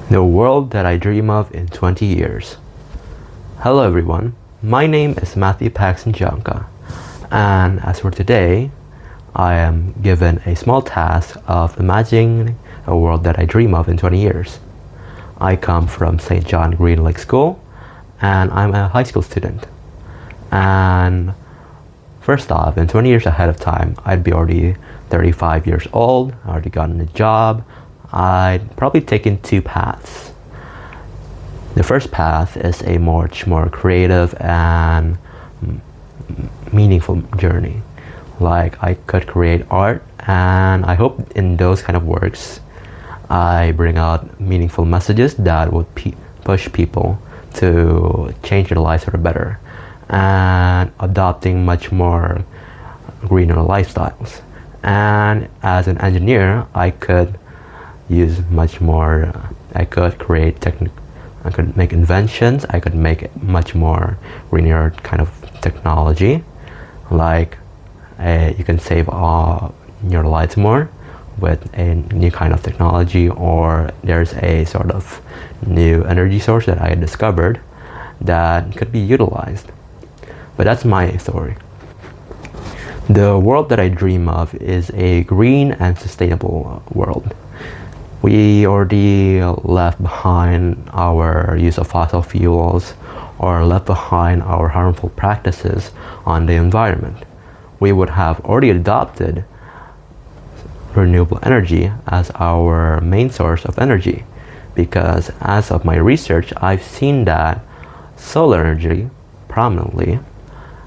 The world that I dream of in 20 years. Hello everyone, my name is Paxton Janca, and as for today, I am given a small task of imagining a world that I dream of in 20 years. I come from St. John Green Lake School, and I'm a high school student. And first off, in 20 years ahead of time, I'd be already 35 years old, already gotten a job. I'd probably taken two paths. The first path is a much more creative and meaningful journey. Like I could create art, and I hope in those kind of works I bring out meaningful messages that would push people to change their lives for the better and adopting much more greener lifestyles. And as an engineer, I could use much more, I could create I could make inventions, I could make much more greener kind of technology, like you can save your lights more with a new kind of technology, or there's a sort of new energy source that I discovered that could be utilized. But that's my story. The world that I dream of is a green and sustainable world. We already left behind our use of fossil fuels or left behind our harmful practices on the environment. We would have already adopted renewable energy as our main source of energy, because as of my research, I've seen that solar energy prominently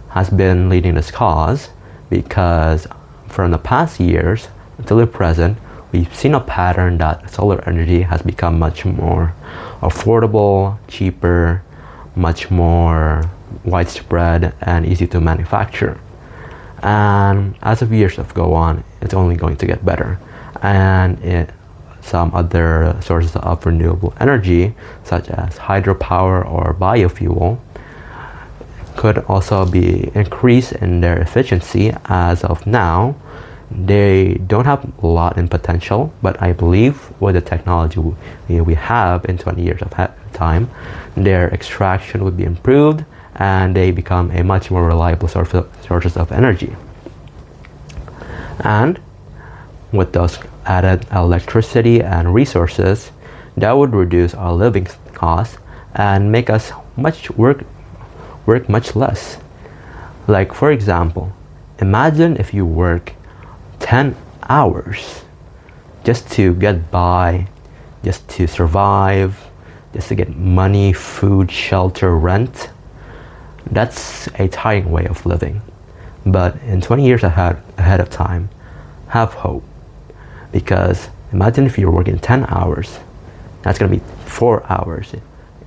has been leading this cause, because from the past years until the present, we've seen a pattern that solar energy has become much more affordable, cheaper, much more widespread and easy to manufacture. And as the years go on, it's only going to get better. And some other sources of renewable energy, such as hydropower or biofuel, could also be increased in their efficiency. As of now, they don't have a lot in potential, but I believe with the technology we have in 20 years of time, their extraction would be improved and they become a much more reliable sources of energy. And with those added electricity and resources, that would reduce our living costs and make us work much less. Like for example, imagine if you work 10 hours just to get by, just to survive, just to get money, food, shelter, rent. That's a tiring way of living. But in 20 years ahead of time, have hope. Because imagine if you're working 10 hours, that's going to be 4 hours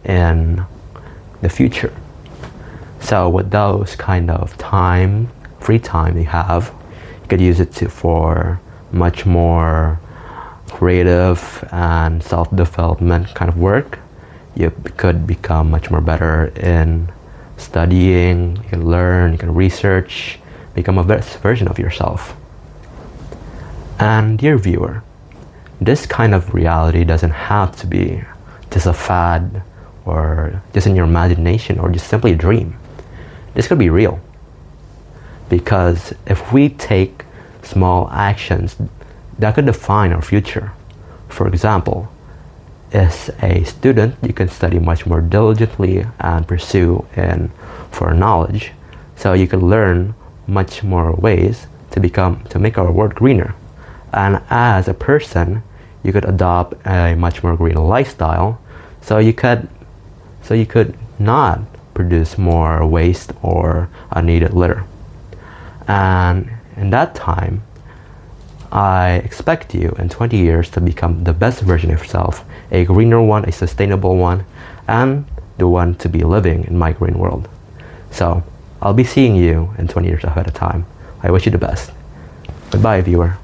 in the future. So with those kind of free time you have, you could use it for much more creative and self-development kind of work. You could become much more better in studying, you can learn, you can research, become a best version of yourself. And dear viewer, this kind of reality doesn't have to be just a fad or just in your imagination or just simply a dream. This could be real. Because if we take small actions, that could define our future. For example, as a student, you can study much more diligently and pursue for knowledge, so you can learn much more ways to make our world greener. And as a person, you could adopt a much more green lifestyle, so you could not produce more waste or unneeded litter. And in that time, I expect you in 20 years to become the best version of yourself, a greener one, a sustainable one, and the one to be living in my green world. So I'll be seeing you in 20 years ahead of time. I wish you the best. Goodbye, viewer.